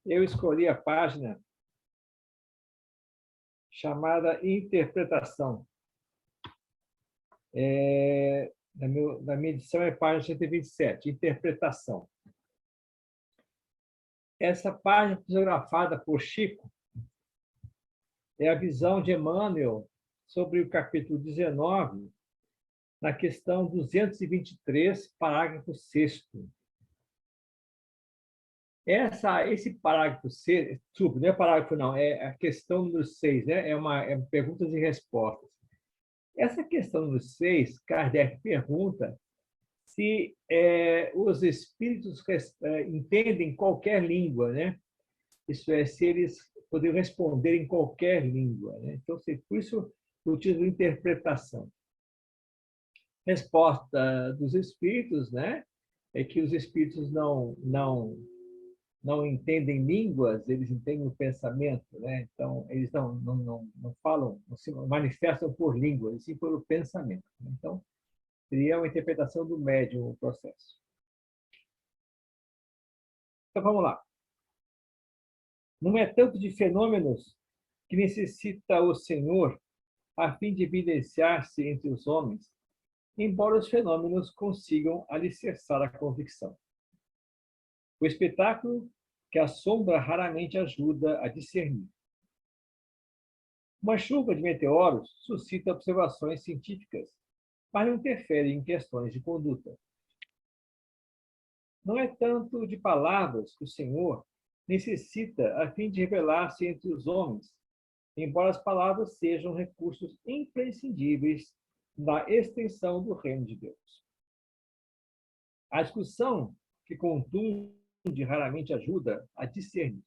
Eu escolhi a página chamada Interpretação. Da minha edição é página 127, Interpretação. Essa página psicografada por Chico é a visão de Emmanuel sobre o capítulo 19, na questão 223, parágrafo 6º. Esse parágrafo 6, não é parágrafo não, é a questão número 6, né? É perguntas e respostas. Essa questão número 6, Kardec pergunta se os espíritos entendem qualquer língua, né? Isso é, se eles poderiam responder em qualquer língua, né? Então, por isso o título de interpretação. Resposta dos espíritos, né? É que os espíritos não entendem línguas, eles entendem o pensamento, né? Então, eles não falam, não se manifestam por língua, e sim pelo pensamento. Então, seria uma interpretação do médium o processo. Então, vamos lá. Não é tanto de fenômenos que necessita o Senhor a fim de evidenciar-se entre os homens, embora os fenômenos consigam alicerçar a convicção. O espetáculo que a sombra raramente ajuda a discernir. Uma chuva de meteoros suscita observações científicas, mas não interfere em questões de conduta. Não é tanto de palavras que o Senhor necessita a fim de revelar-se entre os homens, embora as palavras sejam recursos imprescindíveis na extensão do reino de Deus. A discussão que contunde raramente ajuda a discernir.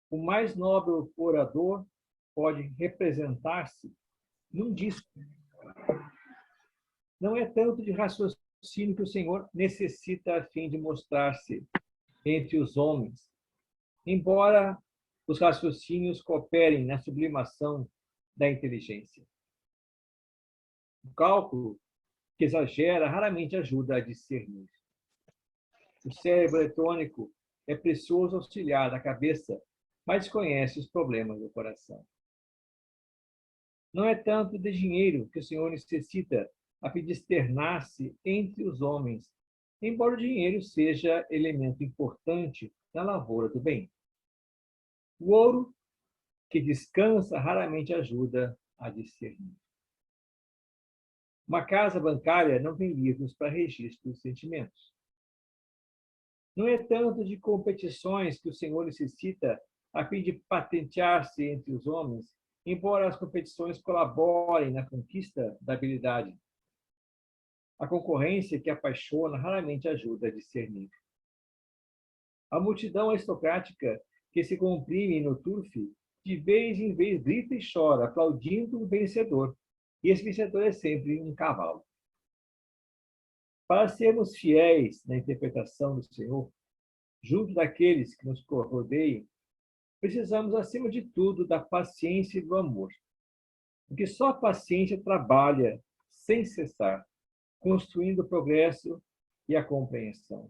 O mais nobre orador pode representar-se num disco. Não é tanto de raciocínio que o Senhor necessita a fim de mostrar-se entre os homens, embora os raciocínios cooperem na sublimação da inteligência. O cálculo que exagera raramente ajuda a discernir. O cérebro eletrônico é precioso auxiliar da cabeça, mas desconhece os problemas do coração. Não é tanto de dinheiro que o Senhor necessita a fim de externar-se entre os homens, embora o dinheiro seja elemento importante na lavoura do bem. O ouro que descansa raramente ajuda a discernir. Uma casa bancária não tem livros para registro dos sentimentos. Não é tanto de competições que o Senhor necessita a fim de patentear-se entre os homens, embora as competições colaborem na conquista da habilidade. A concorrência que apaixona raramente ajuda a discernir. A multidão aristocrática que se comprime no turfe, de vez em vez grita e chora, aplaudindo o vencedor. E esse vencedor é sempre um cavalo. Para sermos fiéis na interpretação do Senhor, junto daqueles que nos rodeiam, precisamos, acima de tudo, da paciência e do amor. Porque só a paciência trabalha sem cessar, construindo o progresso e a compreensão.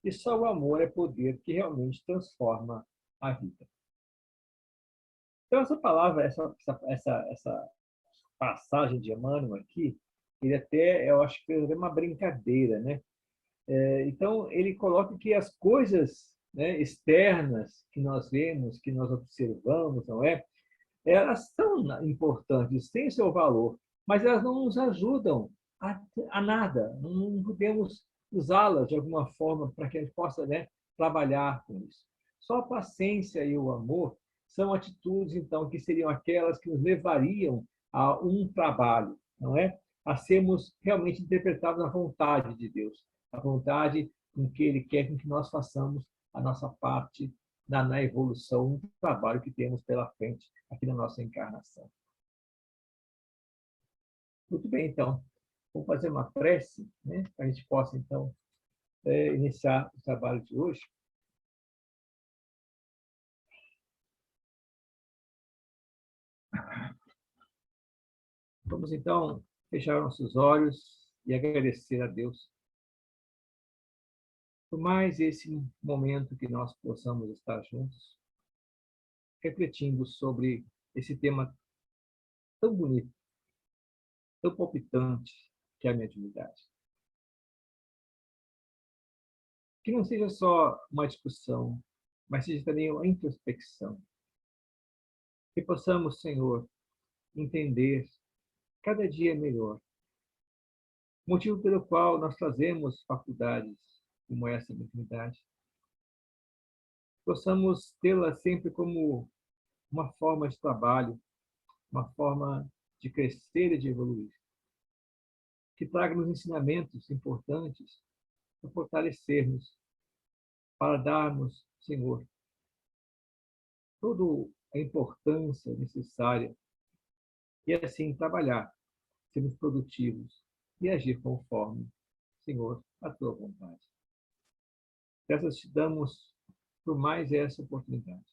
E só o amor é poder que realmente transforma a vida. Então, essa palavra, essa passagem de Emmanuel aqui, ele até, eu acho que é uma brincadeira, né? Então, ele coloca que as coisas, né, externas que nós vemos, que nós observamos, não é? Elas são importantes, têm seu valor, mas elas não nos ajudam a nada. Não podemos usá-las de alguma forma para que a gente possa, né, trabalhar com isso. Só a paciência e o amor são atitudes, então, que seriam aquelas que nos levariam a um trabalho, não é? A sermos realmente interpretados na vontade de Deus, a vontade com que Ele quer que nós façamos a nossa parte na evolução, no trabalho que temos pela frente aqui na nossa encarnação. Muito bem, então. Vou fazer uma prece, né, para a gente possa, então, iniciar o trabalho de hoje. Vamos, então, fechar nossos olhos e agradecer a Deus Por mais esse momento que nós possamos estar juntos, refletindo sobre esse tema tão bonito, tão palpitante, que é a mediunidade. Que não seja só uma discussão, mas seja também uma introspecção. Que possamos, Senhor, entender cada dia melhor o motivo pelo qual nós trazemos faculdades como essa mediunidade. Possamos tê-la sempre como uma forma de trabalho, uma forma de crescer e de evoluir. Que traga-nos ensinamentos importantes para fortalecermos, para darmos, Senhor, toda a importância necessária e assim trabalhar, sermos produtivos e agir conforme, Senhor, a tua vontade. Graças te damos por mais essa oportunidade.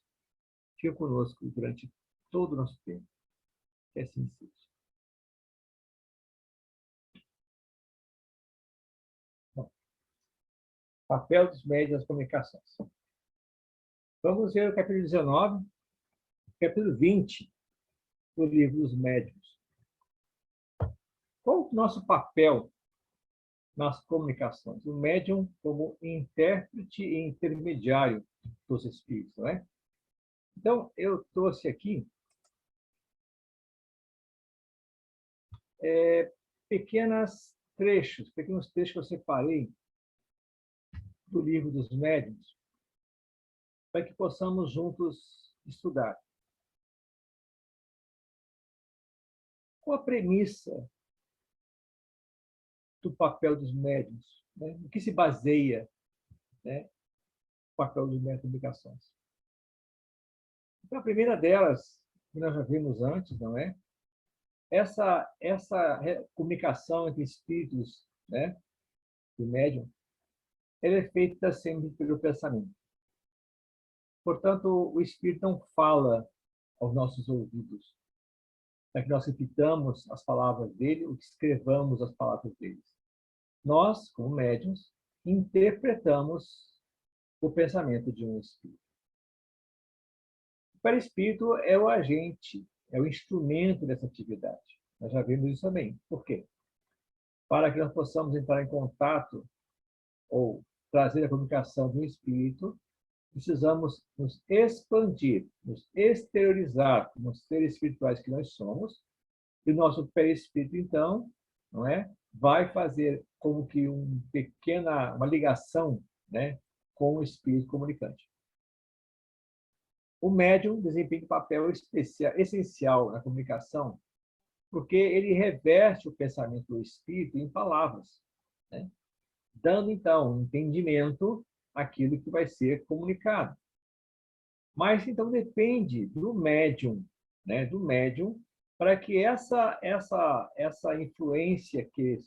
Fica conosco durante todo o nosso tempo. Que assim seja. Bom, papel dos meios das comunicações. Vamos ver o capítulo 19, capítulo 20 do livro dos médiuns. Qual o nosso papel nas comunicações? O médium como intérprete e intermediário dos espíritos, não é? Então, eu trouxe aqui pequenos trechos que eu separei do livro dos médiuns, para que possamos juntos estudar. Qual a premissa do papel dos médiuns? Né? O que se baseia, né, o papel dos médiuns de comunicações? Então, a primeira delas, que nós já vimos antes, não é? Essa comunicação entre espíritos, né, do médium, ela é feita sempre pelo pensamento. Portanto, o espírito não fala aos nossos ouvidos, para que nós repitamos as palavras dele ou que escrevamos as palavras deles. Nós, como médiuns, interpretamos o pensamento de um espírito. O perispírito é o agente, é o instrumento dessa atividade. Nós já vimos isso também. Por quê? Para que nós possamos entrar em contato ou trazer a comunicação do espírito, precisamos nos expandir, nos exteriorizar como seres espirituais que nós somos, e o nosso perispírito, então, não é, vai fazer como que uma ligação, né, com o espírito comunicante. O médium desempenha um papel essencial na comunicação, porque ele reverte o pensamento do espírito em palavras, né, dando, então, entendimento àquilo que vai ser comunicado. Mas, então, depende do médium, né, do médium, para que essa influência que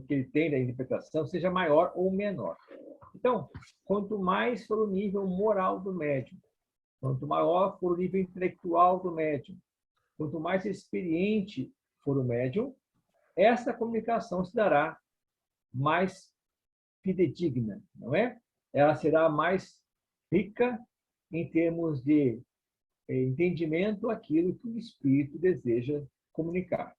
ele tem da interpretação seja maior ou menor. Então, quanto mais for o nível moral do médium, quanto maior for o nível intelectual do médium, quanto mais experiente for o médium, essa comunicação se dará mais fidedigna, não é? Ela será mais rica em termos de entendimento aquilo que o espírito deseja comunicar.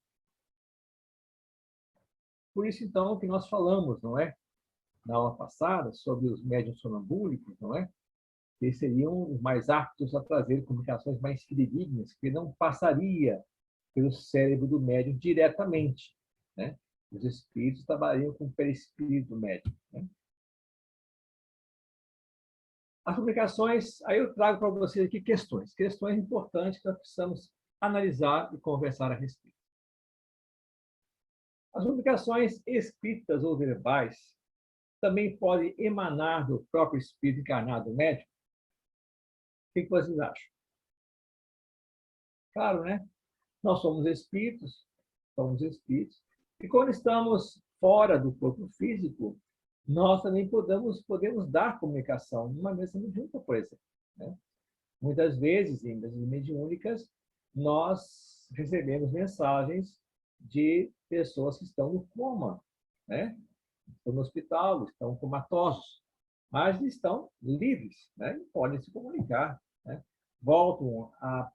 Por isso, então, que nós falamos, não é? Na aula passada, sobre os médiuns sonambúlicos, não é? Que seriam os mais aptos a trazer comunicações mais fidedignas, que não passaria pelo cérebro do médium diretamente, né? Os espíritos trabalhariam com o perispírito do médium, né? As comunicações, aí eu trago para vocês aqui questões importantes que nós precisamos analisar e conversar a respeito. As comunicações escritas ou verbais também podem emanar do próprio espírito encarnado do médium. O que vocês acham? Claro, né? Nós somos espíritos, e quando estamos fora do corpo físico, nós também podemos dar comunicação numa mesa mediúnica, por exemplo, né? Muitas vezes, em mesas mediúnicas, nós recebemos mensagens de pessoas que estão no coma, né? Estão no hospital, estão comatosos. mas estão livres, né? E podem se comunicar, né? Voltam à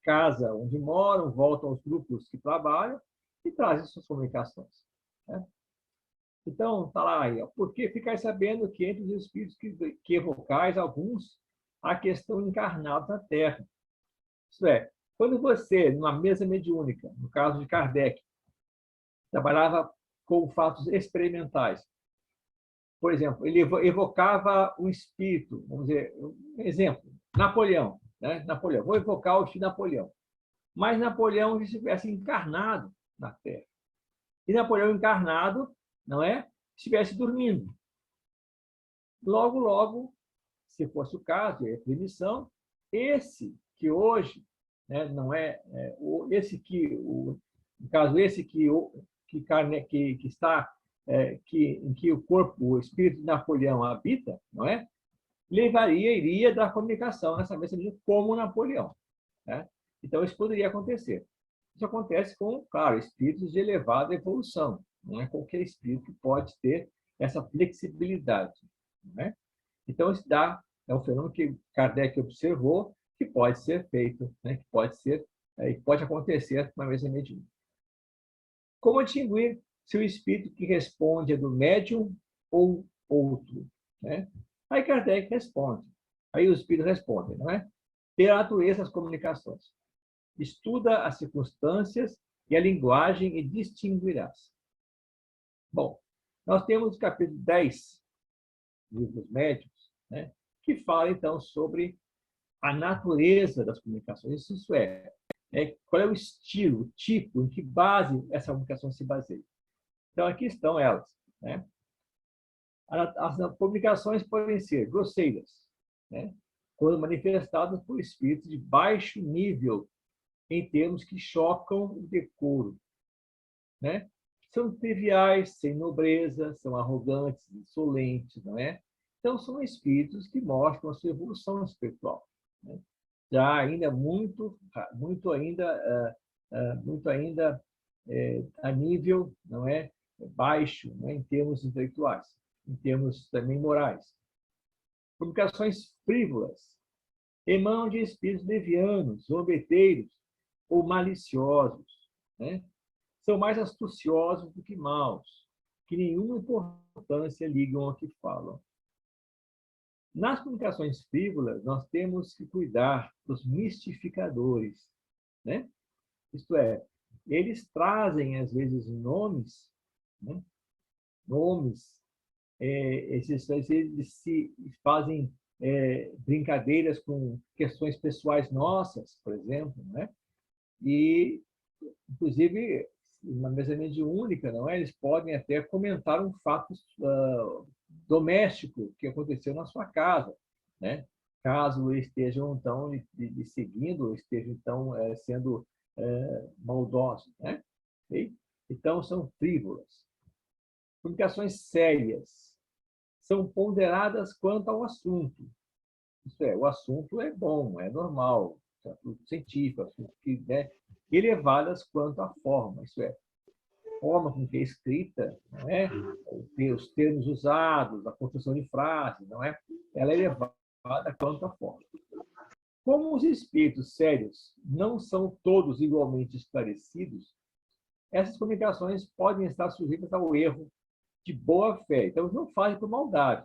casa onde moram, voltam aos grupos que trabalham e trazem suas comunicações, né? Então, está lá aí, ó, porque ficar sabendo que entre os espíritos que evocais, alguns, há questão encarnados na Terra. Isto é, quando você, numa mesa mediúnica, no caso de Kardec, trabalhava com fatos experimentais, por exemplo, ele evocava um espírito, vamos dizer, um exemplo, Napoleão, né? Napoleão, vou evocar o espírito de Napoleão. Mas Napoleão estivesse encarnado na Terra. E Napoleão encarnado, não é? Estivesse dormindo. Logo, logo, se fosse o caso, é permissão, esse que hoje, né, não esse que, no caso, esse que está, em que o corpo, o espírito de Napoleão habita, não é? Iria dar comunicação nessa mesa como Napoleão, né? Então, isso poderia acontecer. Isso acontece com, claro, espíritos de elevada evolução. Não é qualquer espírito que pode ter essa flexibilidade, não é? Então, isso é um fenômeno que Kardec observou que pode ser feito, né? Que pode acontecer uma mesa mediúnica. Como distinguir se o espírito que responde é do médium ou outro, né? Aí Kardec responde. Aí os espíritos respondem, não é? Pela natureza das comunicações. Estuda as circunstâncias e a linguagem e distinguirás. Bom, nós temos o capítulo 10, livros médicos, né, que fala, então, sobre a natureza das comunicações. Isso qual é o estilo, o tipo, em que base essa comunicação se baseia. Então, aqui estão elas, né? As comunicações podem ser grosseiras, né, quando manifestadas por espíritos de baixo nível, em termos que chocam o decoro, né? São triviais, sem nobreza, são arrogantes, insolentes, não é? Então, são espíritos que mostram a sua evolução espiritual, né? Já ainda muito ainda a nível, não é, baixo, né, em termos intelectuais, em termos também morais. Comunicações frívolas emanam de espíritos levianos, zombeteiros ou maliciosos, né? São mais astuciosos do que maus, que nenhuma importância ligam ao que falam. Nas comunicações frívolas, nós temos que cuidar dos mistificadores, né? Isto é, eles trazem, às vezes, nomes, né? Nomes, eles se fazem brincadeiras com questões pessoais nossas, por exemplo, né? E, inclusive, na mesa mediúnica, não é? Eles podem até comentar um fato doméstico que aconteceu na sua casa, né? Caso estejam, então, lhe seguindo, ou estejam, então, sendo maldosos, né? Okay? Então, são frívolas. Comunicações sérias são ponderadas quanto ao assunto. Isso é, o assunto é bom, é normal, é assunto científico, assunto que, né, elevadas quanto à forma, isso é, a forma com que é escrita, não é? Os termos usados, a construção de frases, não é? Ela é elevada quanto à forma. Como os espíritos sérios não são todos igualmente esclarecidos, essas comunicações podem estar sujeitas ao erro de boa fé. Então, eles não fazem por maldade.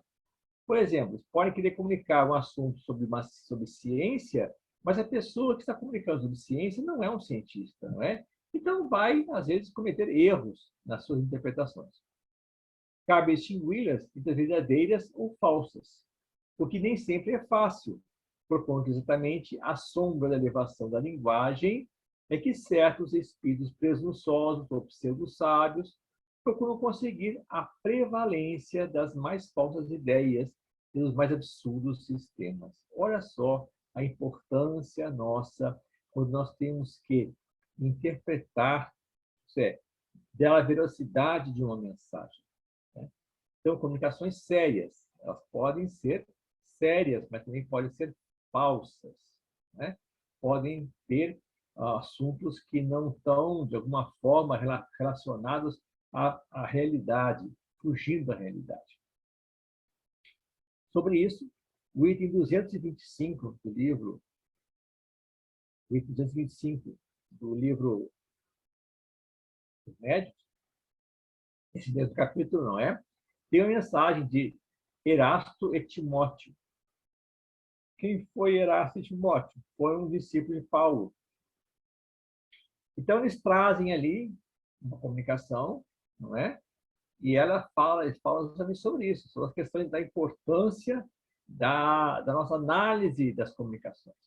Por exemplo, eles podem querer comunicar um assunto sobre ciência, mas a pessoa que está comunicando sobre ciência não é um cientista, não é? Então, vai, às vezes, cometer erros nas suas interpretações. Cabe distingui-las entre verdadeiras ou falsas, o que nem sempre é fácil, porquanto exatamente a sombra da elevação da linguagem é que certos espíritos presunçosos ou pseudo-sábios procuram conseguir a prevalência das mais falsas ideias e dos mais absurdos sistemas. Olha só a importância nossa quando nós temos que interpretar, isso é, dela veracidade de uma mensagem, né? Então, comunicações sérias, elas podem ser sérias, mas também podem ser falsas, né? Podem ter assuntos que não estão, de alguma forma, relacionados à realidade, fugindo da realidade. Sobre isso, o item 225 do livro, o item 225 do livro dos Médiuns, esse mesmo capítulo, não é? Tem uma mensagem de Erasto e Timóteo. Quem foi Erasto e Timóteo? Foi um discípulo de Paulo. Então, eles trazem ali uma comunicação, não é? E eles falam justamente sobre isso, sobre as questões da importância da nossa análise das comunicações,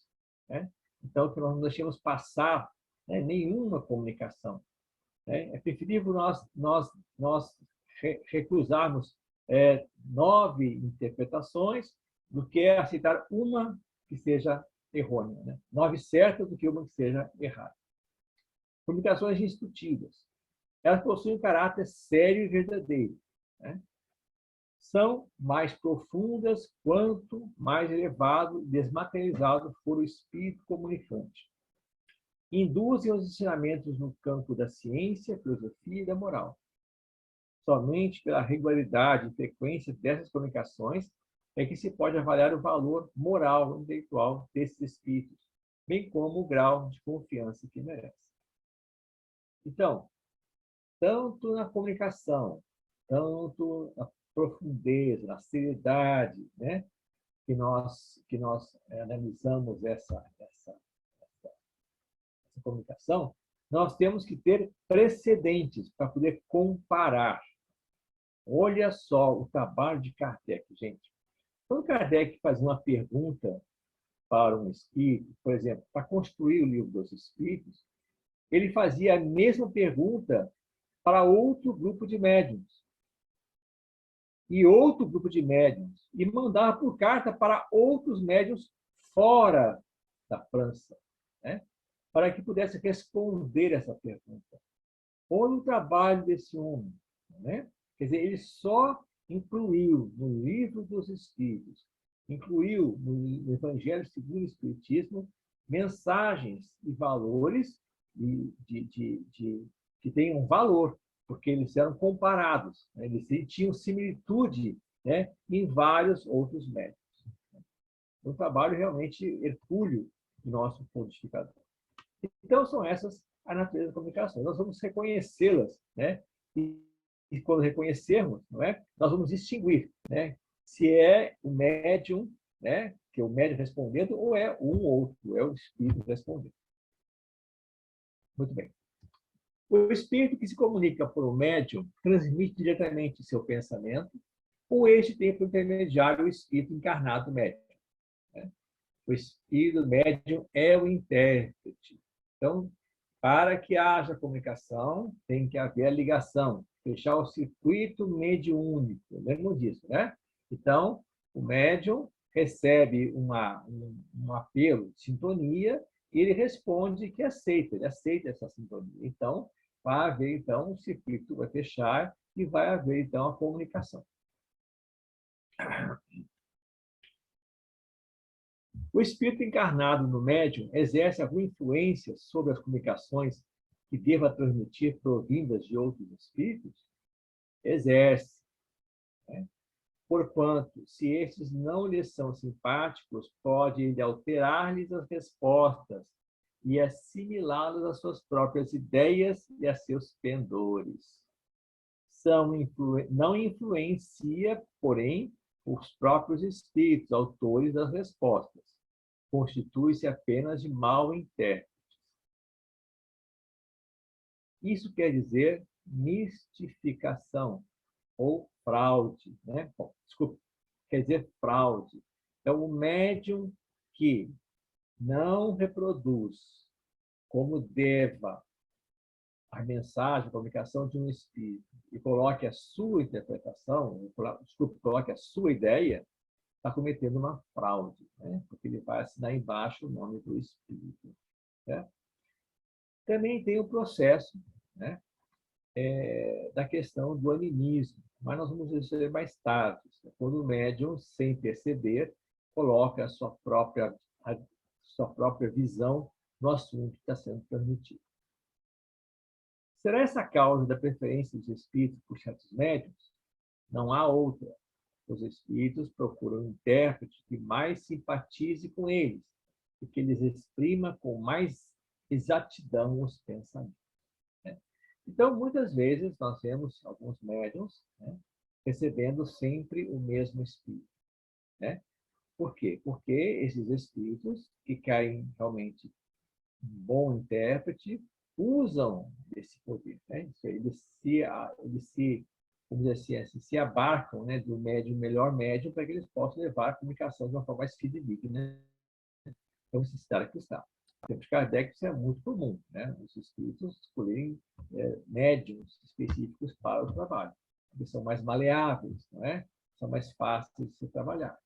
né? Então, que nós não deixemos passar, né, nenhuma comunicação, né? É preferível nós recusarmos 9 interpretações do que aceitar uma que seja errônea, né? 9 certas do que uma que seja errada. Comunicações discutíveis. Elas possuem um caráter sério e verdadeiro, né? São mais profundas quanto mais elevado e desmaterializado for o espírito comunicante. Induzem os ensinamentos no campo da ciência, filosofia e da moral. Somente pela regularidade e frequência dessas comunicações é que se pode avaliar o valor moral e intelectual desses espíritos, bem como o grau de confiança que merece. Então, tanto na comunicação, tanto na profundeza, na seriedade, né, que nós analisamos essa comunicação, nós temos que ter precedentes para poder comparar. Olha só o trabalho de Kardec, gente. Quando Kardec fazia uma pergunta para um espírito, por exemplo, para construir o livro dos espíritos, ele fazia a mesma pergunta para outro grupo de médiuns e outro grupo de médiuns e mandava por carta para outros médiuns fora da França, né? Para que pudesse responder essa pergunta. Olha o trabalho desse homem, né? Quer dizer, ele só incluiu no livro dos Espíritos, incluiu no Evangelho segundo o Espiritismo, mensagens e valores que têm um valor, porque eles eram comparados, né? Eles tinham similitude, né, em vários outros métodos. Um trabalho realmente hercúleo do nosso codificador. Então, são essas a natureza da comunicação. Nós vamos reconhecê-las, né? E quando reconhecermos, não é? Nós vamos distinguir, né? Se é o médium, né? Que é o médium respondendo, ou é um ou outro, é o espírito respondendo. Muito bem. O espírito que se comunica por um médium transmite diretamente seu pensamento, ou este tem por intermediário o espírito encarnado do médium, né? O espírito médium é o intérprete. Então, para que haja comunicação, tem que haver a ligação, fechar o circuito mediúnico. Lembram disso, né? Então, o médium recebe um apelo de sintonia e ele responde que aceita, ele aceita essa sintonia. Então, vai haver, então, o circuito vai fechar e vai haver, então, a comunicação. O espírito encarnado no médium exerce alguma influência sobre as comunicações que deva transmitir provindas de outros espíritos? Exerce, né? Porquanto, se estes não lhes são simpáticos, pode alterar-lhes as respostas e assimilá-las às suas próprias ideias e a seus pendores. Não influencia, porém, os próprios espíritos, autores das respostas. Constitui-se apenas de mal intérpretes. Isso quer dizer mistificação ou fraude, né? Bom, desculpa, quer dizer fraude. É o médium que não reproduz como deva a mensagem, a comunicação de um espírito e coloque a sua interpretação, desculpa, coloque a sua ideia, está cometendo uma fraude, né? Porque ele vai assinar embaixo o nome do espírito, né? Também tem o processo, né, da questão do animismo, mas nós vamos ver mais tarde, quando o médium, sem perceber, coloca a sua própria visão no assunto que está sendo transmitido. Será essa a causa da preferência dos espíritos por certos médiums? Não há outra. os espíritos procuram um intérprete que mais simpatize com eles e que lhes exprima com mais exatidão os pensamentos. Né? Então, muitas vezes, nós vemos alguns médiuns, né, recebendo sempre o mesmo espírito. Né? Por quê? Porque esses espíritos que querem realmente um bom intérprete usam desse poder. Né? Eles se vamos dizer assim, se abarcam, né, do médium, melhor médium, para que eles possam levar a comunicação de uma forma mais fidedigna. Então, esse cara que está. No tempo de Kardec, isso é muito comum, né? Os espíritos escolherem médiums específicos para o trabalho. Eles são mais maleáveis, não é? São mais fáceis de se trabalhar.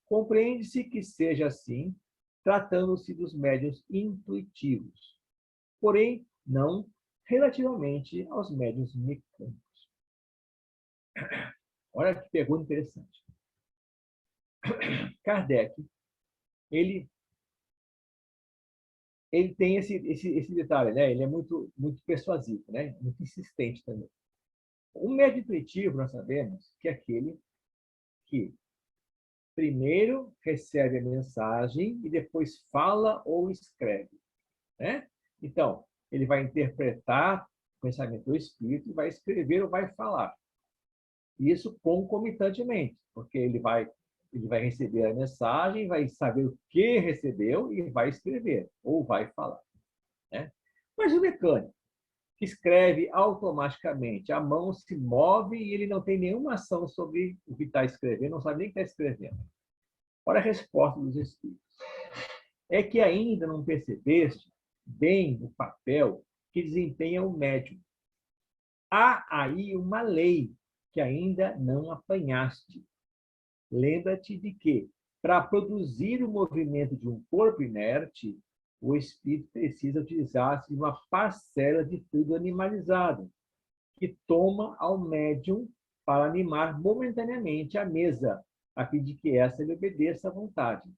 Compreende-se que seja assim, tratando-se dos médiuns intuitivos, porém não relativamente aos médiuns mecânicos. Olha que pergunta interessante. Kardec, ele tem esse detalhe, né? Ele é muito persuasivo, né? Muito insistente também. O médium intuitivo, nós sabemos que é aquele que primeiro recebe a mensagem e depois fala ou escreve, né? Então, ele vai interpretar o pensamento do espírito e vai escrever ou vai falar. Isso concomitantemente, porque ele vai receber a mensagem, vai saber o que recebeu e vai escrever ou vai falar. Né? Mas o mecânico, que escreve automaticamente, a mão se move e ele não tem nenhuma ação sobre o que está escrevendo, não sabe nem o que está escrevendo. Olha a resposta dos espíritos. É que ainda não percebeste bem o papel que desempenha o médium. Há aí uma lei que ainda não apanhaste. Lembra-te de que, para produzir o movimento de um corpo inerte, o espírito precisa utilizar-se de uma parcela de fluido animalizado, que toma ao médium para animar momentaneamente a mesa, a fim de que essa lhe obedeça à vontade.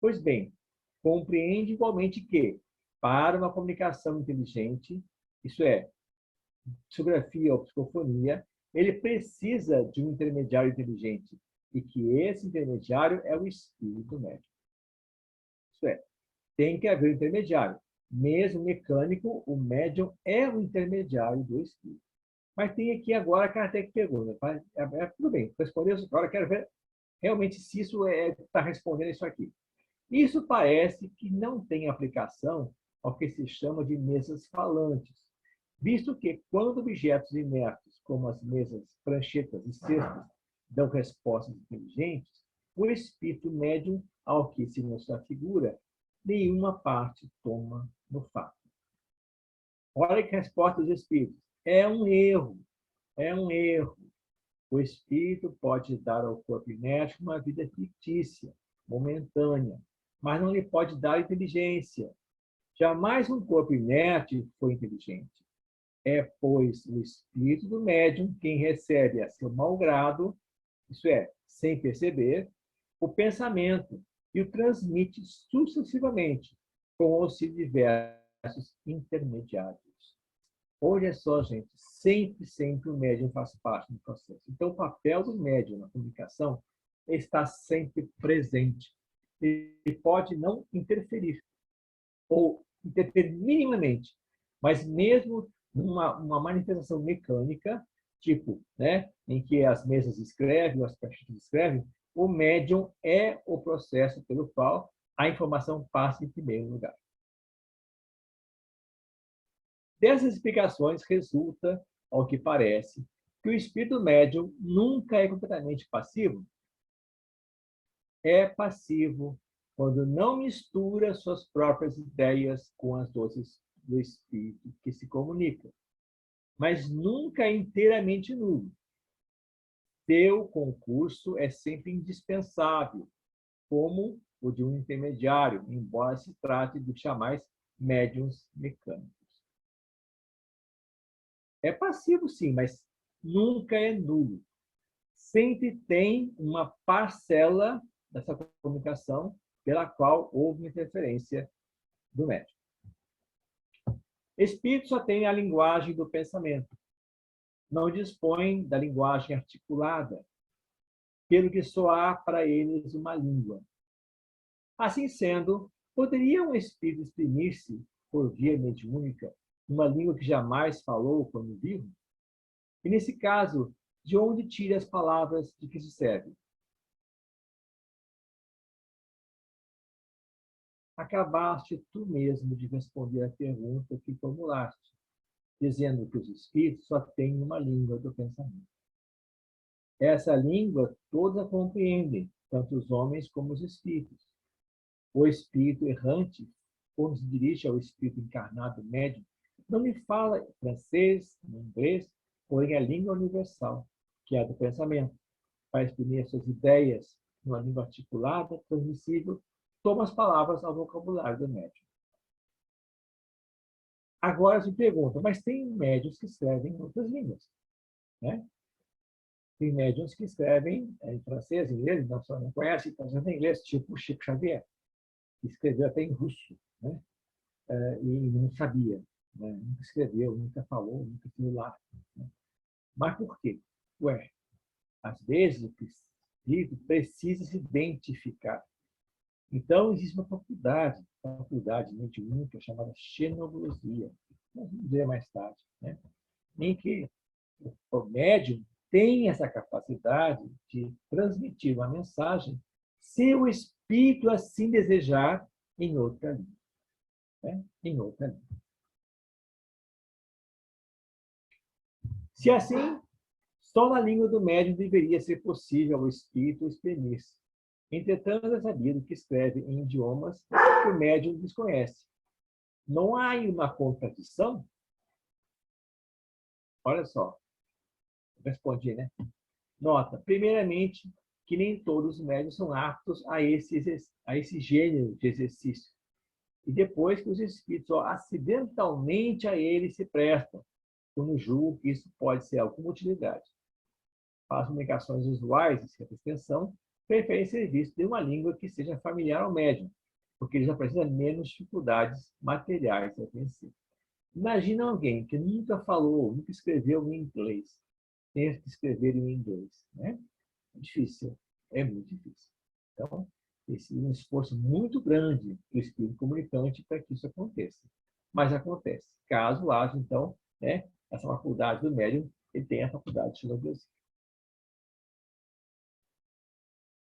Pois bem, compreende igualmente que, para uma comunicação inteligente, isso é, psicografia ou psicofonia, ele precisa de um intermediário inteligente, e que esse intermediário é o espírito médium. Isso é, tem que haver um intermediário. Mesmo mecânico, o médium é o intermediário do espírito. Mas tem aqui agora a Kardec pergunta. Tudo bem, respondeu isso. Agora quero ver realmente se isso está respondendo isso aqui. Isso parece que não tem aplicação ao que se chama de mesas falantes, visto que, quando objetos inertes, como as mesas, pranchetas e cestas, dão respostas inteligentes, o espírito médium, ao que se nos afigura, nenhuma parte toma no fato. Olha que resposta dos espíritos. É um erro. É um erro. O espírito pode dar ao corpo inerte uma vida fictícia, momentânea, mas não lhe pode dar inteligência. Jamais um corpo inerte foi inteligente. É, pois, o espírito do médium quem recebe a seu mau grado, isso é, sem perceber, o pensamento e o transmite sucessivamente, com o auxílio de diversos intermediários. Olha só, gente, sempre o médium faz parte do processo. Então, o papel do médium na comunicação está sempre presente. Ele pode não interferir, ou interferir minimamente, mas mesmo uma manifestação mecânica, tipo, né, em que as mesas escrevem, as caixas escrevem, o médium é o processo pelo qual a informação passa em primeiro lugar. Dessas explicações resulta, ao que parece, que o espírito médium nunca é completamente passivo. É passivo quando não mistura suas próprias ideias com as doces do espírito que se comunica, mas nunca é inteiramente nulo. Seu concurso é sempre indispensável, como o de um intermediário, embora se trate dos chamais médiuns mecânicos. É passivo, sim, mas nunca é nulo. Sempre tem uma parcela dessa comunicação pela qual houve interferência do médium. Espírito só tem a linguagem do pensamento. não dispõem da linguagem articulada, pelo que só há para eles uma língua. Assim sendo, poderia um espírito exprimir-se por via mediúnica numa língua que jamais falou quando vivo? E, nesse caso, de onde tira as palavras de que se serve? Acabaste tu mesmo de responder à pergunta que formulaste, dizendo que os espíritos só têm uma língua do pensamento. Essa língua todos a compreendem, tanto os homens como os espíritos. O espírito errante, quando se dirige ao espírito encarnado médium, não me fala francês, inglês, porém a língua universal, que é a do pensamento, para exprimir suas ideias numa língua articulada, transmissível, toma as palavras ao vocabulário do médium. Agora se pergunta, mas tem médiuns que escrevem em outras línguas, né? Tem médiuns que escrevem em francês, em inglês, não conhece, então em inglês, tipo Chico Xavier, que escreveu até em russo, né? E não sabia, né? Nunca escreveu, nunca falou, nunca viu lá. Né? Mas por quê? Ué, às vezes o espírito precisa se identificar. Então, existe uma faculdade mediúnica chamada xenoglosia, nós vamos ver mais tarde, né? Em que o médium tem essa capacidade de transmitir uma mensagem, se o espírito assim desejar, em outra língua. Né? Em outra língua. Se assim, só na língua do médium deveria ser possível ao espírito exprimir-se. Entretanto, é sabido que escreve em idiomas que o médium desconhece. Não há aí uma contradição? Olha só, respondi, né? Nota, primeiramente, que nem todos os médiuns são aptos a esse gênero de exercício. E depois que os espíritos só acidentalmente a ele se prestam, quando julgam que isso pode ser alguma utilidade. Para as comunicações usuais, de certa extensão, preferem serviço de uma língua que seja familiar ao médium, porque ele já apresenta menos dificuldades materiais a vencer. Imagina alguém que nunca falou, nunca escreveu em inglês, ter que escrever em inglês, né? É difícil, é muito difícil. Então, esse é um esforço muito grande do espírito comunicante para que isso aconteça. Mas acontece. Caso haja, então, né, essa faculdade do médium, ele tem a faculdade de xiloglosia.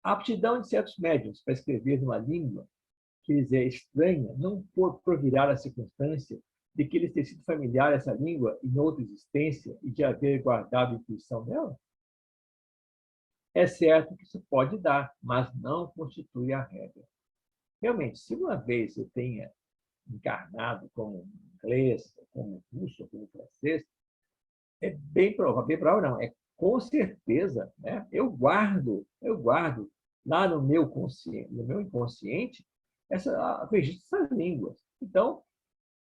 A aptidão de certos médiuns para escrever numa língua que lhes é estranha, não por provirar a circunstância de que eles tenham sido familiar a essa língua em outra existência e de haver guardado a intuição dela? É certo que isso pode dar, mas não constitui a regra. Realmente, se uma vez eu tenha encarnado como inglês, como russo, como francês, é bem provável não, é com certeza, né? Eu guardo lá no meu consciente, no meu inconsciente, registro essas línguas. Então,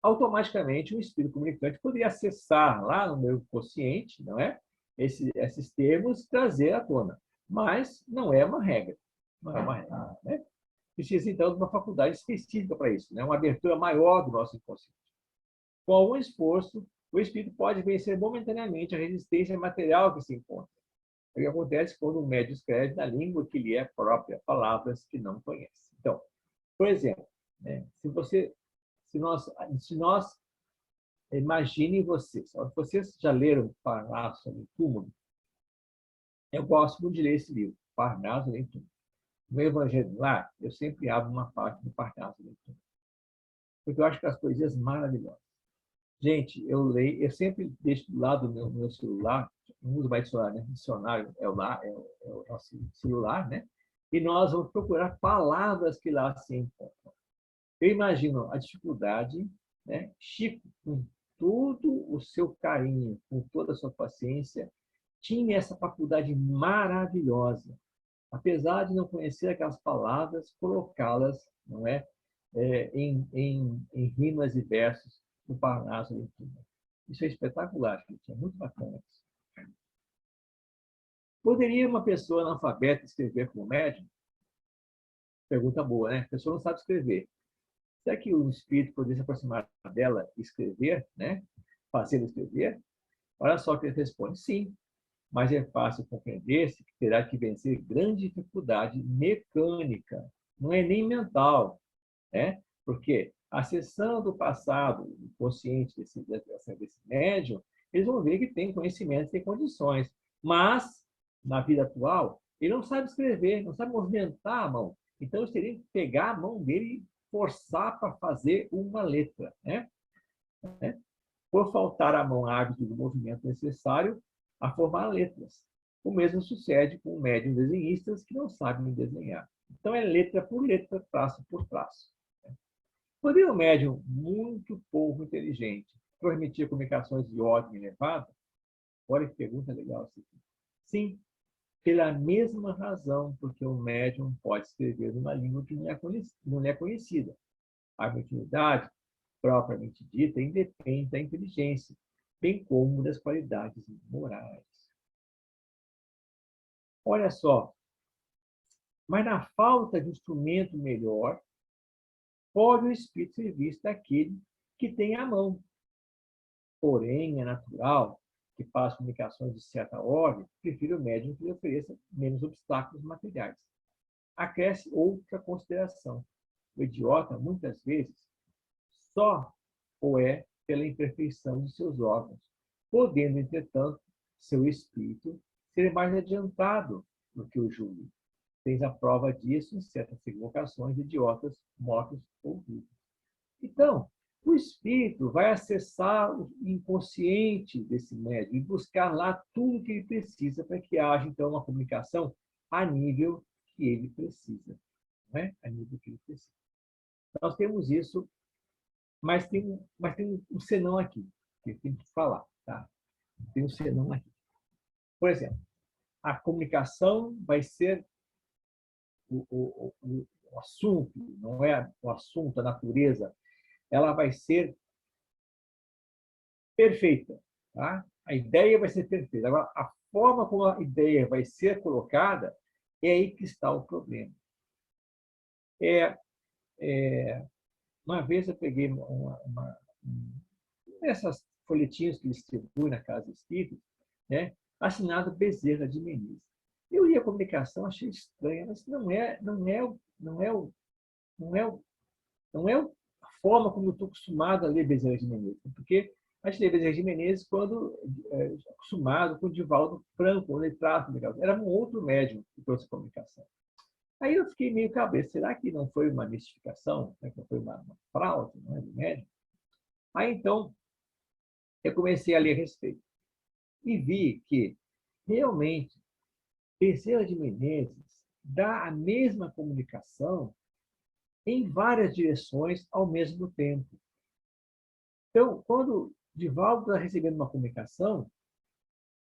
automaticamente, o espírito comunicante poderia acessar lá no meu consciente, não é? Esses termos, trazer à tona. Mas não é uma regra. Não é uma regra, né? Precisa, então, de uma faculdade específica para isso, né? Uma abertura maior do nosso inconsciente. Com algum esforço, o espírito pode vencer momentaneamente a resistência material que se encontra. O que acontece quando o médium escreve na língua que lhe é própria, palavras que não conhece. Então, por exemplo, né, se nós imaginem vocês já leram Parnaso no Túmulo? Eu gosto muito de ler esse livro, Parnaso no Túmulo. No Evangelho lá, eu sempre abro uma parte do Parnaso no Túmulo, porque eu acho que as poesias maravilhosas. Gente, eu sempre deixo do lado do meu celular, não uso mais celular, né? Dicionário é o nosso celular, né? E nós vamos procurar palavras que lá se encontram. Eu imagino a dificuldade, né? Chico, com todo o seu carinho, com toda a sua paciência, tinha essa faculdade maravilhosa, apesar de não conhecer aquelas palavras, colocá-las, não é, em rimas e versos do Parnaso do Túmulo. Isso é espetacular, gente. É muito bacana isso. Poderia uma pessoa analfabeta escrever como médium? Pergunta boa, né? A pessoa não sabe escrever. Será que o espírito poderia se aproximar dela e escrever, né? Fazê-la escrever? Olha só o que ele responde: sim, mas é fácil compreender-se que terá que vencer grande dificuldade mecânica, não é nem mental, né? Porque acessando o passado consciente desse médium, eles vão ver que tem conhecimento, tem condições, mas na vida atual ele não sabe escrever, não sabe movimentar a mão. Então eles teriam que pegar a mão dele e forçar para fazer uma letra, né? Por faltar à mão hábito do movimento necessário a formar letras. O mesmo sucede com médium desenhistas que não sabem desenhar. Então, é letra por letra, traço por traço. Poderia um médium muito pouco inteligente permitir comunicações de ordem elevada? Olha que pergunta legal essa aqui. Sim, pela mesma razão porque o médium pode escrever numa língua que não é conhecida. A mediunidade, propriamente dita, independe da inteligência, bem como das qualidades morais. Olha só, mas na falta de instrumento melhor, pode o espírito ser visto daquele que tem a mão. Porém, é natural que para as comunicações de certa ordem, prefira o médium que lhe ofereça menos obstáculos materiais. Acresce outra consideração. O idiota, muitas vezes, só o é pela imperfeição de seus órgãos, podendo, entretanto, seu espírito ser mais adiantado do que o júri. Tens a prova disso em certas equivocações de idiotas mortos ou vivos. Então, o espírito vai acessar o inconsciente desse médium e buscar lá tudo que ele precisa para que haja, então, uma comunicação a nível que ele precisa. Não é? A nível que ele precisa. Nós temos isso, mas tem um senão aqui, que eu tenho que falar. Tá? Tem um senão aqui. Por exemplo, a comunicação vai ser o assunto, não é o assunto, a natureza, ela vai ser perfeita. Tá? A ideia vai ser perfeita. Agora, a forma como a ideia vai ser colocada, é aí que está o problema. Uma vez eu peguei essas folhetinhas que distribui na Casa Espírita, né, assinado Bezerra de Menezes. Eu li a comunicação, achei estranha, mas não é, não é a forma como eu estou acostumado a ler Bezerra de Menezes, porque a gente lê Bezerra de Menezes quando acostumado com o Divaldo Franco, o letrado, era um outro médium que trouxe a comunicação. Aí eu fiquei meio cabeça, será que não foi uma mistificação? Será que não foi uma fraude, não é, do médium? Aí então eu comecei a ler a respeito e vi que realmente Bezerra de Menezes dá a mesma comunicação em várias direções ao mesmo tempo. Então, quando Divaldo está recebendo uma comunicação,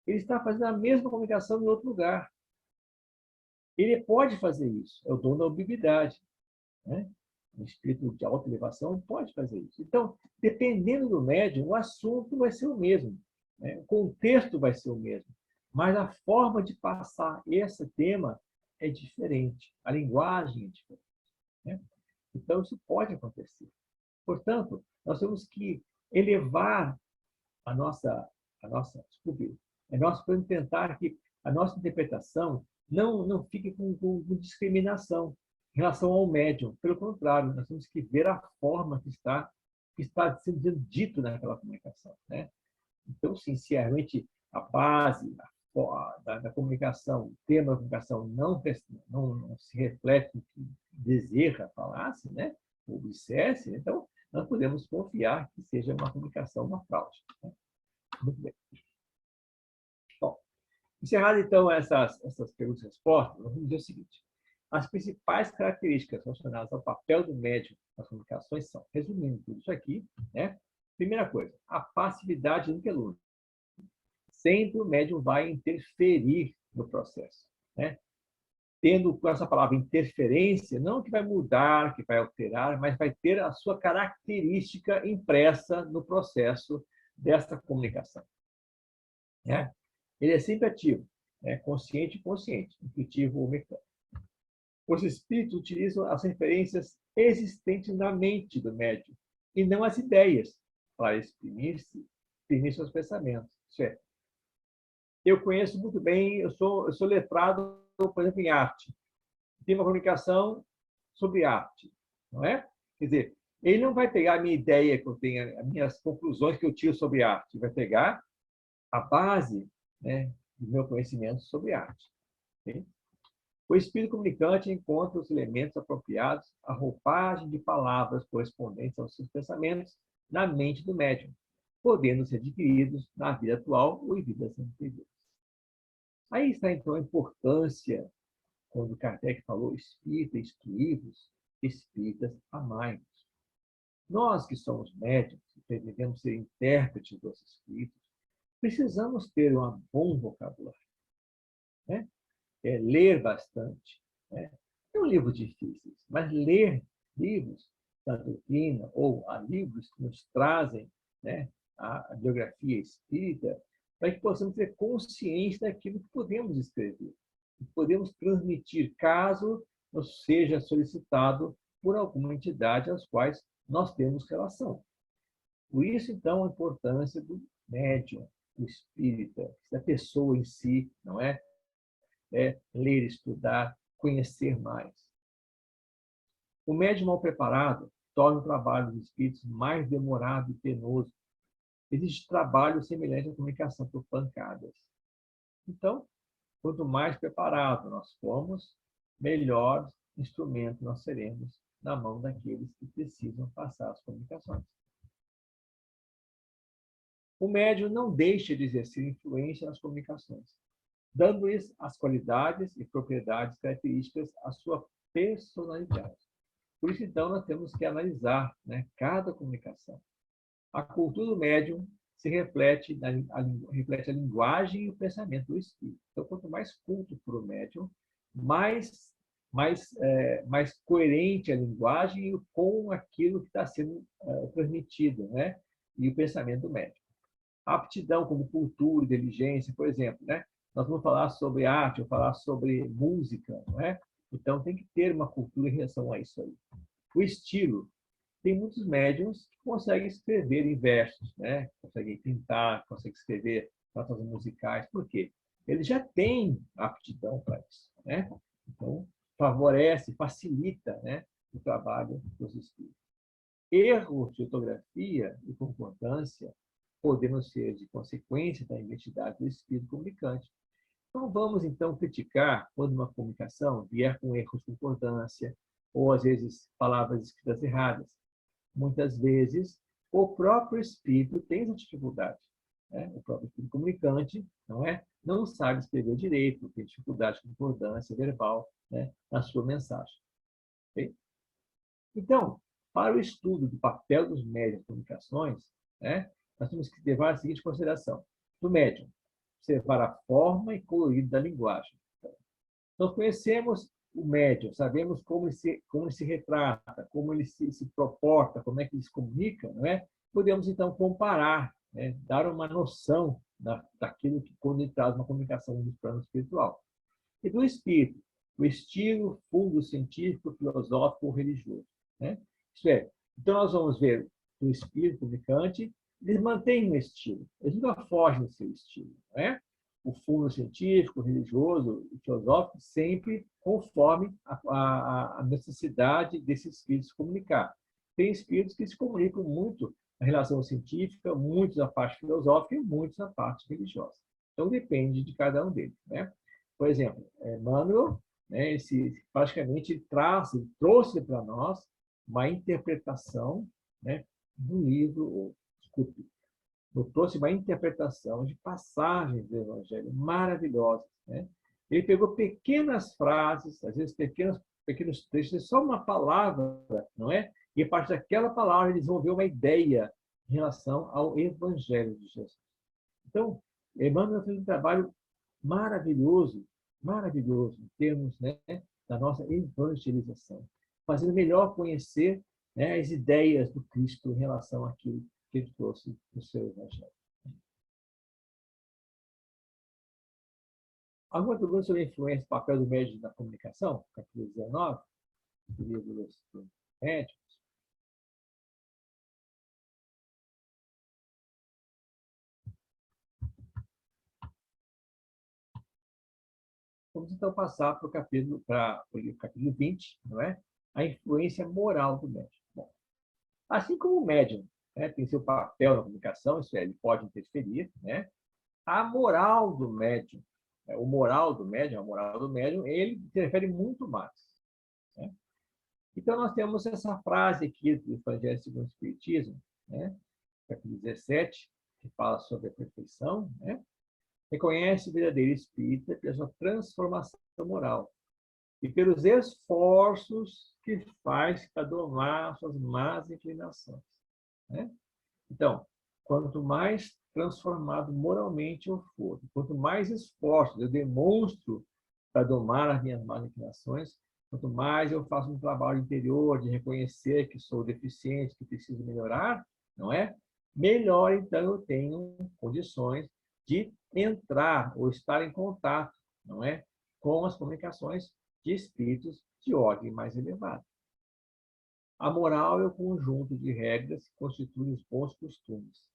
ele está fazendo a mesma comunicação em outro lugar. Ele pode fazer isso, é o dom da ambiguidade. Né? Um espírito de alta elevação pode fazer isso. Então, dependendo do médium, o assunto vai ser o mesmo, né? O contexto vai ser o mesmo, mas a forma de passar esse tema é diferente, a linguagem é diferente. Né? Então, isso pode acontecer. Portanto, nós temos que elevar desculpe, nós podemos tentar que a nossa interpretação não fique com discriminação em relação ao médium. Pelo contrário, nós temos que ver a forma que está sendo dito naquela comunicação. Né? Então, sim, se realmente a base da comunicação, o tema da comunicação não se reflete no que deseja falar-se, né? Ou dissesse, então nós podemos confiar que seja uma comunicação, uma fraude. Né? Muito bem. Bom, encerrado então essas perguntas e respostas, nós vamos dizer o seguinte. As principais características relacionadas ao papel do médium nas comunicações são, resumindo tudo isso aqui, né? Primeira coisa, a passividade intelúria. Sempre o médium vai interferir no processo. Né? Tendo com essa palavra interferência, não que vai mudar, que vai alterar, mas vai ter a sua característica impressa no processo dessa comunicação. Né? Ele é sempre ativo, né? Consciente e inconsciente, intuitivo ou mecânico. Os espíritos utilizam as referências existentes na mente do médium, e não as ideias, para exprimir seus pensamentos. Isso é, eu conheço muito bem, eu sou letrado, por exemplo, em arte. Tem uma comunicação sobre arte, não é? Quer dizer, ele não vai pegar a minha ideia que eu tenho, as minhas conclusões que eu tiro sobre arte, vai pegar a base, né, do meu conhecimento sobre arte. Okay? O espírito comunicante encontra os elementos apropriados, a roupagem de palavras correspondentes aos seus pensamentos na mente do médium, podendo ser adquiridos na vida atual ou em vidas anteriores. Aí está, então, a importância, quando Kardec falou espírita instruí-vos, espíritas amai-vos. Nós que somos médiums, que pretendemos ser intérpretes dos espíritos, precisamos ter um bom vocabulário, né? Ler bastante, né? Não livros difíceis, mas ler livros da doutrina ou a livros que nos trazem, né, a biografia espírita, para que possamos ter consciência daquilo que podemos escrever, que podemos transmitir, caso nos seja solicitado por alguma entidade às quais nós temos relação. Por isso, então, a importância do médium, do espírita, da pessoa em si, não é? Ler, estudar, conhecer mais. O médium mal preparado torna o trabalho dos espíritos mais demorado e penoso. Existe trabalho semelhante à comunicação por pancadas. Então, quanto mais preparado nós formos, melhor instrumento nós seremos na mão daqueles que precisam passar as comunicações. O médium não deixa de exercer influência nas comunicações, dando-lhes as qualidades e propriedades características à sua personalidade. Por isso, então, nós temos que analisar, né, cada comunicação. A cultura do médium se reflete reflete a linguagem e o pensamento do espírito. Então, quanto mais culto for o médium, mais coerente a linguagem com aquilo que está sendo transmitido, né? E o pensamento do médium. A aptidão como cultura, inteligência, por exemplo, né? Nós vamos falar sobre arte, vamos falar sobre música, não é? Então, tem que ter uma cultura em relação a isso aí. O estilo. Tem muitos médiums que conseguem escrever em versos, né? Conseguem pintar, conseguem escrever notas musicais. Por quê? Ele já tem aptidão para isso, né? Então, favorece, facilita, né, o trabalho dos espíritos. Erros de ortografia e concordância podem ser de consequência da identidade do espírito comunicante. Não vamos, então, criticar quando uma comunicação vier com erros de concordância ou, às vezes, palavras escritas erradas. Muitas vezes, o próprio espírito tem essa dificuldade, né? O próprio espírito comunicante não sabe escrever direito, tem dificuldade de concordância verbal, né, na sua mensagem. Okay? Então, para o estudo do papel dos médiuns de comunicações, né, nós temos que levar a seguinte consideração. Do médium, observar a forma e colorido da linguagem. Nós conhecemos o médium, sabemos como ele se retrata, como ele se proporta, como é que ele se comunica, não é? Podemos, então, comparar, né? Dar uma noção daquilo que, quando ele traz uma comunicação no plano espiritual. E do espírito, o estilo, fundo científico, filosófico ou religioso, né? Isso é, então nós vamos ver o espírito comunicante, eles mantêm um estilo, eles nunca fogem do seu estilo, não é? O fundo científico, religioso e filosófico, sempre conforme a necessidade desse espírito se comunicar. Tem espíritos que se comunicam muito na relação científica, muitos na parte filosófica e muitos na parte religiosa. Então, depende de cada um deles, né? Por exemplo, Emmanuel, né, praticamente trouxe para nós uma interpretação, né, do livro, desculpe, trouxe uma interpretação de passagens do Evangelho maravilhosas, né? Ele pegou pequenas frases, às vezes pequenos trechos, só uma palavra, não é? E a partir daquela palavra ele desenvolveu uma ideia em relação ao Evangelho de Jesus. Então, Emmanuel fez um trabalho maravilhoso, maravilhoso em termos, né, da nossa evangelização, fazendo melhor conhecer, né, as ideias do Cristo em relação àquilo que ele trouxe no seu Evangelho. Alguma pergunta sobre a influência e papel do médium na comunicação? Capítulo 19, do livro dos médiuns. Vamos então passar para o capítulo 20, não é? A influência moral do médium. Bom, assim como o médium, né, tem seu papel na comunicação, isso é, ele pode interferir, né? A moral do médium, o moral do médium, a moral do médium, ele interfere muito mais. Né? Então, nós temos essa frase aqui do Evangelho segundo o Espiritismo, né? Capítulo 17, que fala sobre a perfeição, né? Reconhece o verdadeiro espírita pela sua transformação moral e pelos esforços que faz para domar suas más inclinações. Né? Então, quanto mais transformado moralmente eu for, quanto mais esforços eu demonstro para domar as minhas más inclinações, quanto mais eu faço um trabalho interior de reconhecer que sou deficiente, que preciso melhorar, não é? Melhor, então, eu tenho condições de entrar ou estar em contato, não é? Com as comunicações de espíritos de ordem mais elevada. A moral é o conjunto de regras que constitui os bons costumes,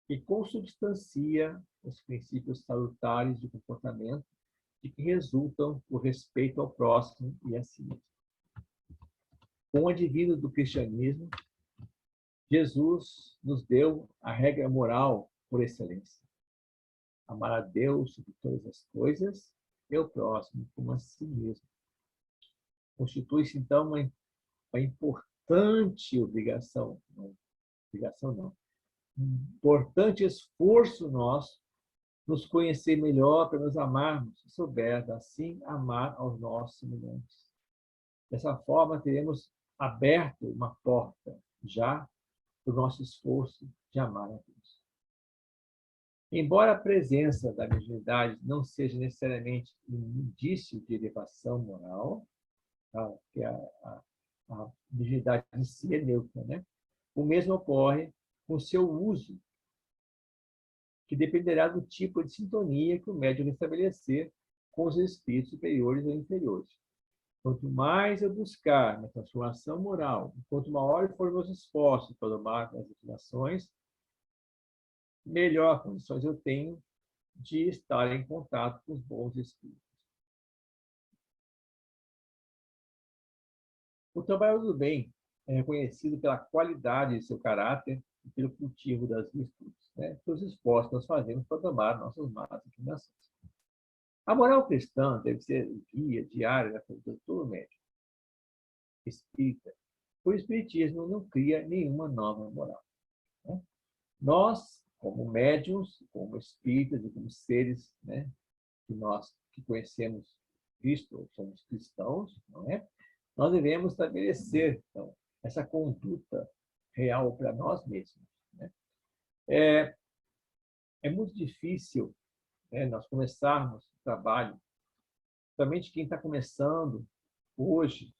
que consubstancia os princípios salutares de comportamento de que resultam o respeito ao próximo e a si mesmo. Com o advento do cristianismo, Jesus nos deu a regra moral por excelência. Amar a Deus sobre todas as coisas e o próximo como a si mesmo. Constitui-se, então, uma importante obrigação não, um importante esforço nosso nos conhecer melhor para nos amarmos, se souber assim amar aos nossos semelhantes. Dessa forma, teremos aberto uma porta já para o nosso esforço de amar a Deus. Embora a presença da mediunidade não seja necessariamente um indício de elevação moral, tá? Porque a mediunidade em si é neutra, né? O mesmo ocorre com o seu uso, que dependerá do tipo de sintonia que o médium estabelecer com os espíritos superiores ou inferiores. Quanto mais eu buscar na transformação moral, quanto maiores forem meus esforços para domar as inclinações, melhor condições eu tenho de estar em contato com os bons espíritos. O trabalho do bem é reconhecido pela qualidade de seu caráter e pelo cultivo das virtudes, né? Pelos esforços que nós fazemos para domar nossas más inclinações. A moral cristã deve ser o guia diário da conduta de todo médium espírita. O espiritismo não cria nenhuma norma moral. Né? Nós, como médiums, como espíritas e como seres, né, que conhecemos Cristo, somos cristãos, não é? Nós devemos estabelecer, então, essa conduta real para nós mesmos. Né? É muito difícil, né, nós começarmos o trabalho, principalmente quem está começando hoje,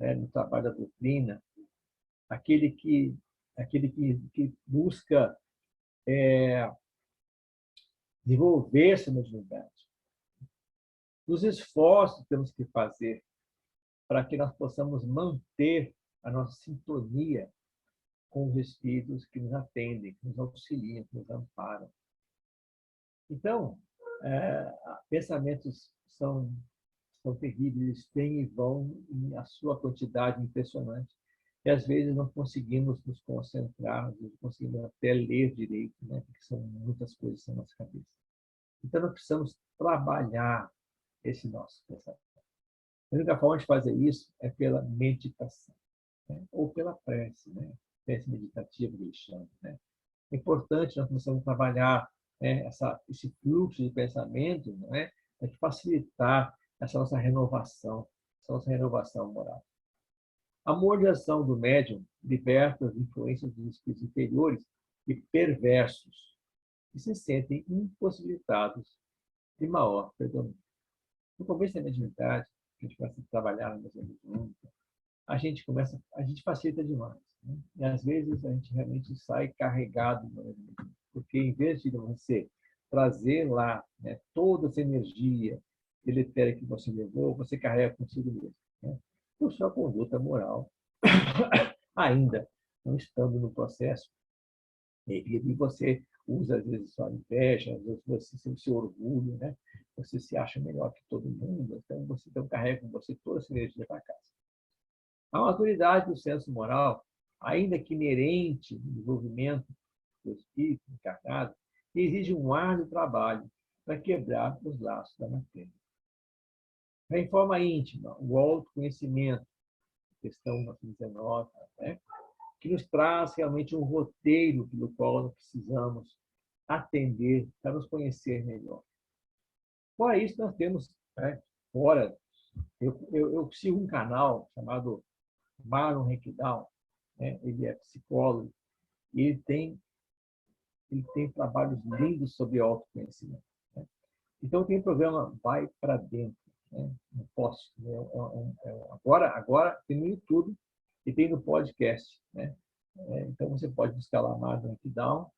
né, no trabalho da doutrina, aquele que busca desenvolver essa mediunidade. Os esforços que temos que fazer para que nós possamos manter a nossa sintonia com os espíritos que nos atendem, que nos auxiliam, que nos amparam. Então, pensamentos são terríveis, eles têm e vão em a sua quantidade impressionante. E às vezes não conseguimos nos concentrar, não conseguimos até ler direito, né? Porque são muitas coisas na nossa cabeça. Então, nós precisamos trabalhar esse nosso pensamento. A única forma de fazer isso é pela meditação, né? Ou pela prece, né? Prece meditativa, que eles chamam, né? É importante nós começarmos a trabalhar, né, esse fluxo de pensamento, não é? Para facilitar essa nossa renovação moral. A modernização do médium liberta as influências dos espíritos inferiores e perversos, que se sentem impossibilitados de maior predomínio. No começo da mediunidade, que a gente começa a trabalhar na mediunidade, a gente facilita demais. Né? E às vezes a gente realmente sai carregado, porque em vez de você trazer lá, né, toda essa energia deletéria que você levou, você carrega consigo mesmo. Né? Por sua conduta moral, ainda não estando no processo E você usa, às vezes, sua inveja, às vezes você, o seu orgulho, né? Você se acha melhor que todo mundo, então carrega com você toda essa energia para casa. A maturidade do senso moral, ainda que inerente no desenvolvimento do espírito encarnado, exige um árduo trabalho para quebrar os laços da matéria. A reforma íntima, o autoconhecimento, questão 19, né? Que nos traz realmente um roteiro pelo qual nós precisamos atender para nos conhecer melhor. Fora isso, nós temos, né, fora, eu sigo um canal chamado Marlon Requidown, né? Ele é psicólogo e ele tem trabalhos lindos sobre autoconhecimento. Né? Então, tem o programa Vai para Dentro. Né? Não posso, né? Agora tem no YouTube e tem no podcast. Né? Então, você pode buscar lá Marlon Requidown,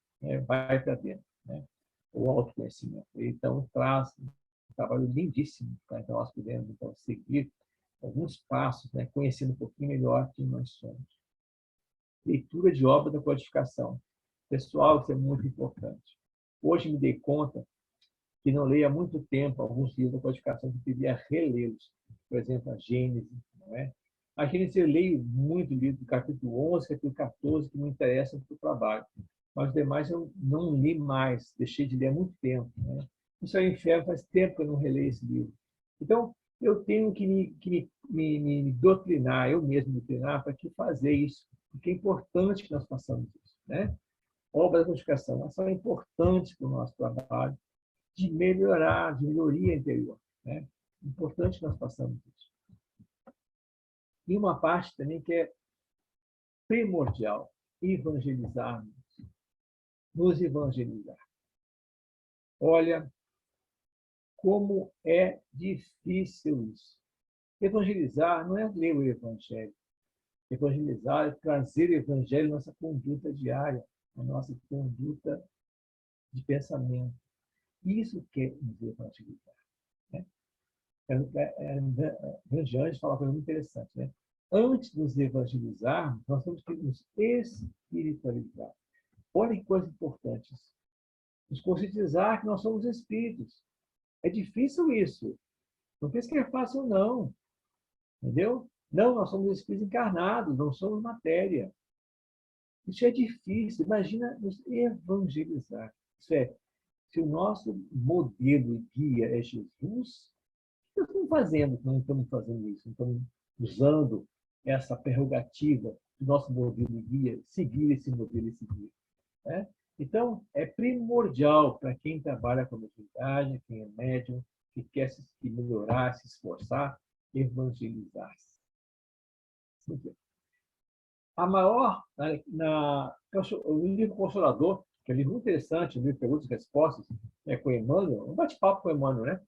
Vai para Dentro. Né? O autoconhecimento. Então, traz um trabalho lindíssimo. Tá? Então, nós podemos então, seguir alguns passos, né? Conhecendo um pouquinho melhor quem nós somos. Leitura de obra da codificação. Pessoal, isso é muito importante. Hoje me dei conta que não leio há muito tempo alguns livros da codificação que eu devia relê-los. Por exemplo, a Gênesis. Não é? A Gênesis eu leio muito livro do capítulo 11, capítulo 14, que me interessam para o trabalho. Mas os demais eu não li mais, deixei de ler há muito tempo. Né? Isso é um inferno, faz tempo que eu não releio esse livro. Então, eu tenho que me doutrinar, eu mesmo me doutrinar, para que fazer isso. Porque é importante que nós façamos isso. Né? Obras de codificação, elas são importantes para o nosso trabalho de melhorar, de melhoria interior. Né? Importante que nós façamos isso. E uma parte também que é primordial, evangelizarmos, nos evangelizar. Olha, como é difícil isso. Evangelizar não é ler o Evangelho. Evangelizar é trazer o Evangelho à nossa conduta diária, à nossa conduta de pensamento. Isso que é nos evangelizar. Né? Jean fala uma coisa muito interessante. Né? Antes de nos evangelizarmos, nós temos que nos espiritualizar. Olha que coisa importante. Nos conscientizar que nós somos espíritos. É difícil isso. Não pense que é fácil, não. Entendeu? Não, nós somos espíritos encarnados, não somos matéria. Isso é difícil. Imagina nos evangelizar. Isso é, se o nosso modelo e guia é Jesus, o que nós estamos fazendo? Não estamos fazendo isso. Não estamos usando essa prerrogativa do nosso modelo e guia, seguir esse modelo e seguir. Né? Então, é primordial para quem trabalha com mediunidade, quem é médium, que quer se melhorar, se esforçar, evangelizar-se. A maior, o livro Consolador, que é um livro muito interessante, um livro de perguntas e respostas, com Emmanuel, um bate-papo com Emmanuel, né?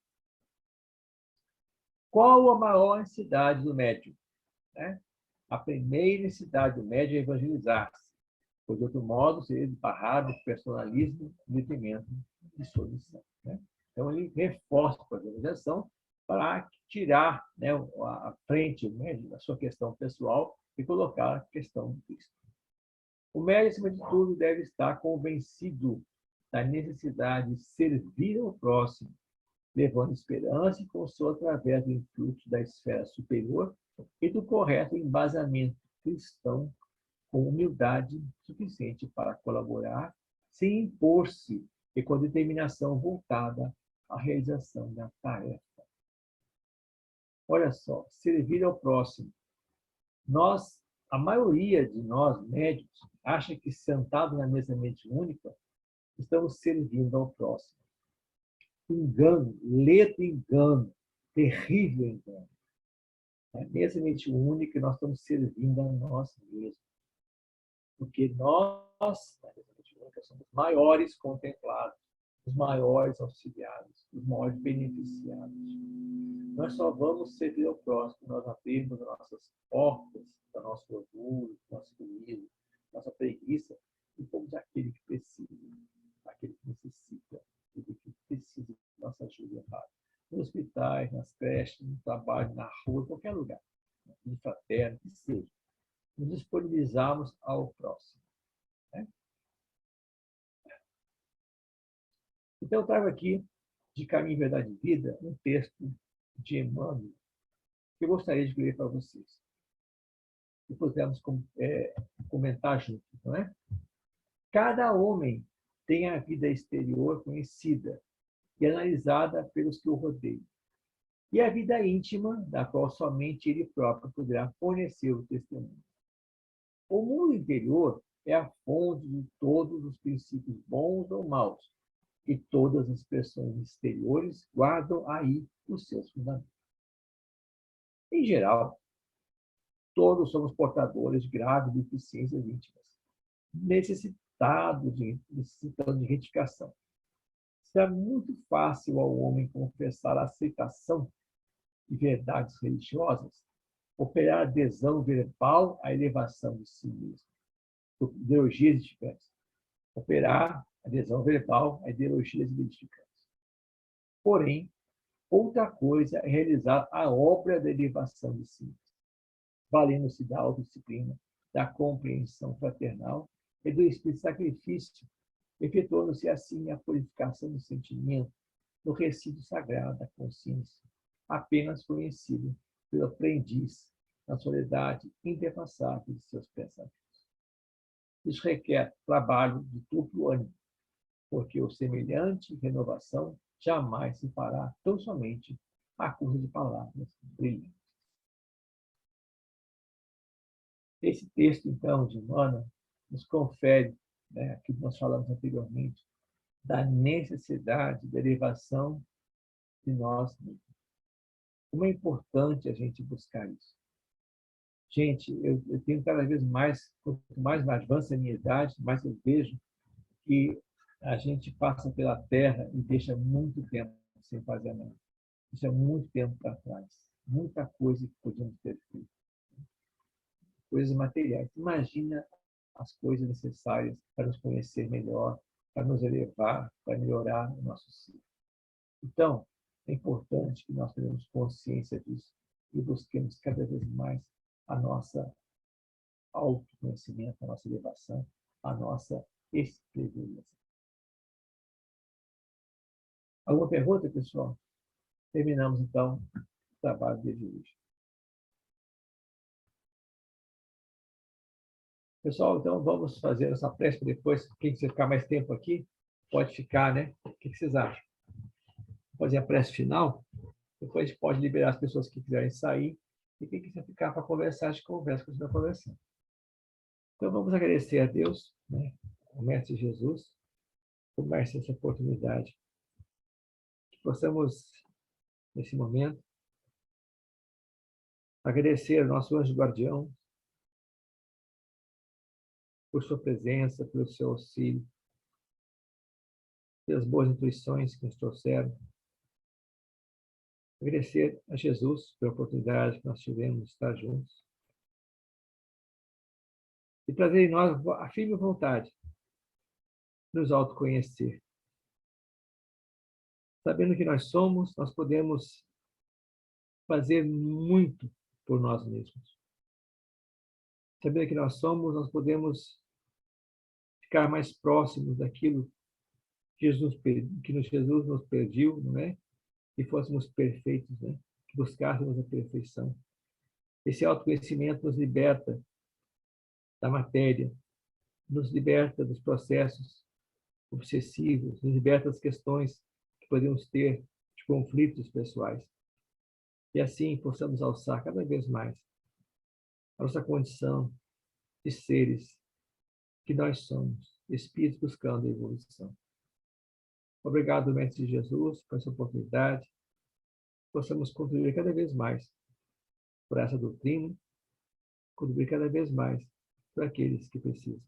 Qual a maior necessidade do médium? Né? A primeira necessidade do médium é evangelizar-se, pois, de outro modo, seria barrado de personalismo e detrimento de sua missão. Né? Então, ele reforça a evangelização para tirar, né, a frente, né, da sua questão pessoal e colocar a questão do Cristo. O médium, acima de tudo, deve estar convencido da necessidade de servir ao próximo, levando esperança e consolo através do influxo da esfera superior e do correto embasamento cristão, com humildade suficiente para colaborar, sem impor-se e com determinação voltada à realização da tarefa. Olha só, servir ao próximo. A maioria de nós, médicos, acha que sentado na mesa mediúnica, estamos servindo ao próximo. Engano, ledo engano, terrível engano. Na mesa mediúnica, nós estamos servindo a nós mesmos. Porque nós, na mesa mediúnica, somos os maiores contemplados, os maiores auxiliados, os maiores beneficiados. Nós só vamos servir ao próximo, nós abrirmos as nossas portas, do nosso orgulho, do nosso egoísmo, nossa preguiça, e fomos aquele que precisa, aquele que necessita, aquele que precisa de nossa ajuda. Nos hospitais, nas creches, no trabalho, na rua, em qualquer lugar, no fraterno, que seja. Nos disponibilizarmos ao próximo. Né? Então, eu trago aqui, de Caminho, Verdade e Vida, um texto de Emmanuel, que eu gostaria de ler para vocês. E podemos comentar juntos, não é? Cada homem tem a vida exterior conhecida e analisada pelos que o rodeiam, e a vida íntima, da qual somente ele próprio poderá fornecer o testemunho. O mundo interior é a fonte de todos os princípios bons ou maus, e todas as expressões exteriores guardam aí os seus fundamentos. Em geral, todos somos portadores de graves deficiências íntimas, necessitando de retificação. Será muito fácil ao homem confessar a aceitação de verdades religiosas, operar adesão verbal à elevação de si mesmo, ideologias edificantes. Operar adesão verbal a ideologias edificantes. Porém, outra coisa é realizar a obra da elevação de si mesmo, valendo-se da autodisciplina, da compreensão fraternal e do espírito de sacrifício, efetuando-se assim a purificação do sentimento no recinto sagrado da consciência, apenas conhecido pelo aprendiz na soledade indefassável de seus pensamentos. Isso requer trabalho de duplo ânimo, porque o semelhante renovação jamais se fará tão somente à custa de palavras brilhantes. Esse texto, então, de Emmanuel, nos confere, aquilo que nós falamos anteriormente, da necessidade da elevação de nós mesmos. Como é importante a gente buscar isso. Gente, eu tenho cada vez mais, quanto mais avança a minha idade, mais eu vejo que a gente passa pela Terra e deixa muito tempo sem fazer nada. Deixa muito tempo para trás. Muita coisa que podíamos ter feito. Coisas materiais. Imagina as coisas necessárias para nos conhecer melhor, para nos elevar, para melhorar o nosso ser. Então, é importante que nós tenhamos consciência disso e busquemos cada vez mais a nossa autoconhecimento, a nossa elevação, a nossa espiritualização. Alguma pergunta, pessoal? Terminamos, então, o trabalho de hoje. Pessoal, então vamos fazer essa prece depois. Quem quiser ficar mais tempo aqui, pode ficar, né? O que vocês acham? Vou fazer a prece final, depois a gente pode liberar as pessoas que quiserem sair, e quem quiser ficar para conversar, a gente conversa, continua conversando. Então vamos agradecer a Deus, né? Ao Mestre Jesus, por mais essa oportunidade. Que possamos, nesse momento, agradecer ao nosso anjo guardião por sua presença, pelo seu auxílio, pelas boas intuições que nos trouxeram. Agradecer a Jesus pela oportunidade que nós tivemos de estar juntos. E trazer em nós a firme vontade de nos autoconhecer. Sabendo que nós somos, nós podemos fazer muito por nós mesmos. Sabendo que nós somos, nós podemos ficar mais próximos daquilo que Jesus nos pediu, não é? Que fôssemos perfeitos, né? Que buscássemos a perfeição. Esse autoconhecimento nos liberta da matéria, nos liberta dos processos obsessivos, nos liberta das questões que podemos ter de conflitos pessoais. E assim possamos alçar cada vez mais a nossa condição de seres que nós somos, espíritos buscando a evolução. Obrigado, Mestre Jesus, por essa oportunidade. Possamos contribuir cada vez mais por essa doutrina, contribuir cada vez mais para aqueles que precisam.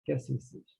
Que assim seja.